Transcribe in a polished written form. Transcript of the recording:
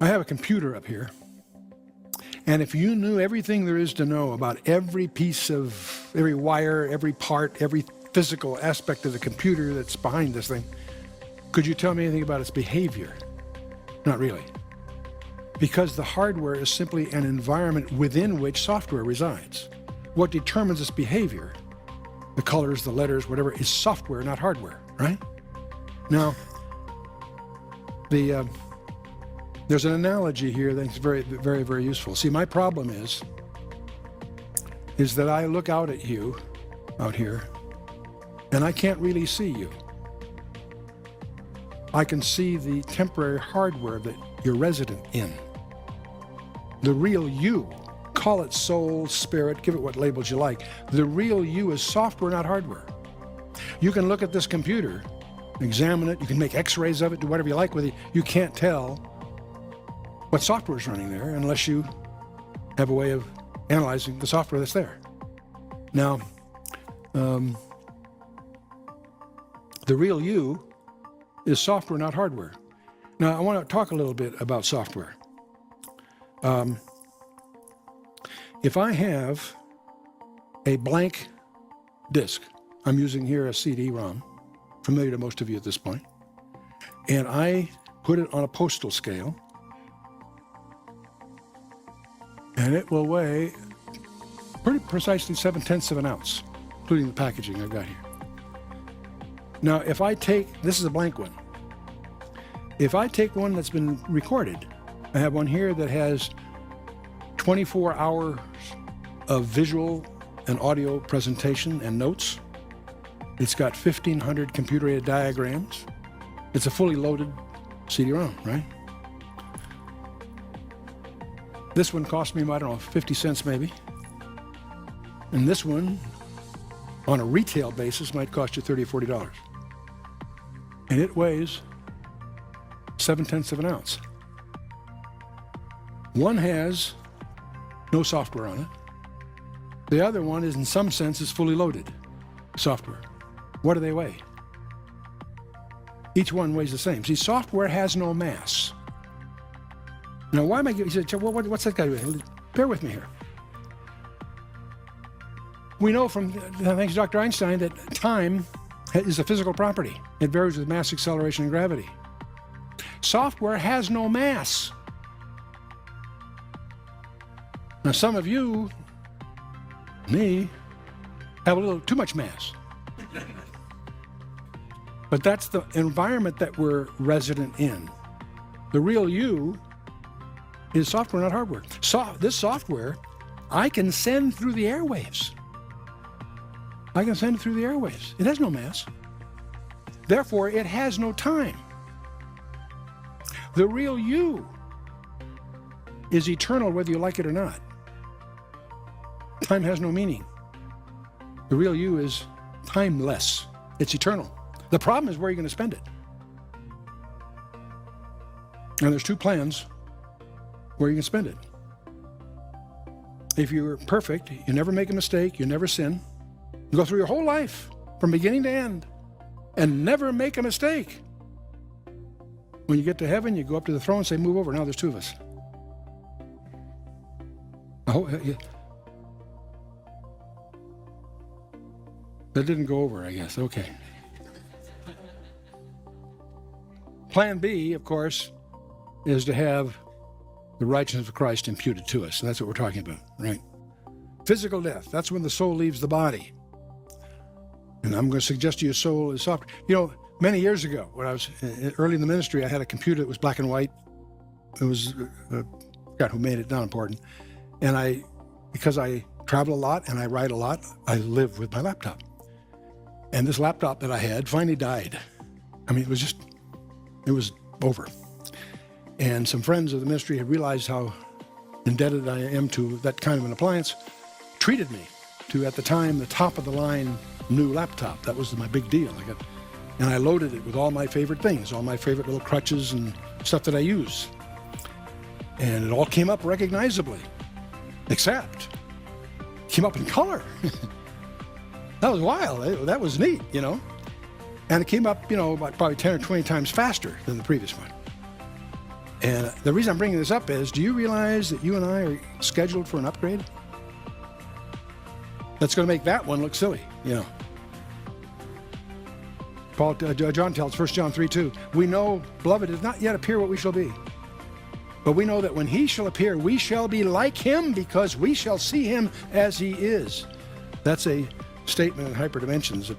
I have a computer up here, and if you knew everything there is to know about every piece of, every wire, every part, every physical aspect of the computer that's behind this thing, could you tell me anything about its behavior? Not really. Because the hardware is simply an environment within which software resides. What determines its behavior, the colors, the letters, whatever, is software, not hardware, right? Now, there's an analogy here that's very, very, very useful. See, my problem is that I look out at you out here, and I can't really see you. I can see the temporary hardware that you're resident in. The real you, call it soul, spirit, give it what labels you like. The real you is software, not hardware. You can look at this computer, examine it, you can make x-rays of it, do whatever you like with it. You can't tell what software is running there unless you have a way of analyzing the software that's there. Now, the real you is software, not hardware. Now, I want to talk a little bit about software. If I have a blank disk, I'm using here a CD-ROM, familiar to most of you at this point, and I put it on a postal scale, and it will weigh pretty precisely 7/10 of an ounce, including the packaging I've got here. Now, if I take, this is a blank one. If I take one that's been recorded, I have one here that has 24 hours of visual and audio presentation and notes. It's got 1,500 computer-aided diagrams. It's a fully loaded CD-ROM, right? This one cost me, I don't know, 50 cents maybe. And this one, on a retail basis, might cost you $30 or $40. And it weighs 7/10 of an ounce. One has no software on it. The other one is, in some sense, is fully loaded software. What do they weigh? Each one weighs the same. See, software has no mass. Now, why am I giving, you say, well, what's that guy doing? Bear with me here. We know from, thanks to Dr. Einstein, that time is a physical property. It varies with mass, acceleration, and gravity. Software has no mass. Now, some of you, me, have a little too much mass. But that's the environment that we're resident in. The real you is software, not hardware. So this software, I can send through the airwaves. I can send it through the airwaves. It has no mass. Therefore, it has no time. The real you is eternal whether you like it or not. Time has no meaning. The real you is timeless. It's eternal. The problem is where you're going to spend it. And there's two plans where you can spend it. If you're perfect, you never make a mistake, you never sin, you go through your whole life from beginning to end and never make a mistake. When you get to heaven, you go up to the throne and say, move over. Now there's two of us. That didn't go over, I guess. Okay. Plan B, of course, is to have the righteousness of Christ imputed to us. And that's what we're talking about, right? Physical death, that's when the soul leaves the body. And I'm going to suggest to you soul is soft. You know, many years ago, when I was early in the ministry, I had a computer that was black and white. It was, I forgot who made it, not important. And because I travel a lot and I write a lot, I live with my laptop. And this laptop that I had finally died. I mean, it was over. And some friends of the ministry had realized how indebted I am to that kind of an appliance, treated me to, at the time, the top of the line new laptop. That was my big deal. And I loaded it with all my favorite things, all my favorite little crutches and stuff that I use. And it all came up recognizably, except it came up in color. That was wild. That was neat, you know. And it came up, you know, about probably 10 or 20 times faster than the previous one. And the reason I'm bringing this up is, do you realize that you and I are scheduled for an upgrade? That's going to make that one look silly, you know. John tells 1 John 3:2, we know, beloved, it does not yet appear what we shall be. But we know that when he shall appear, we shall be like him, because we shall see him as he is. That's a statement in hyperdimensions that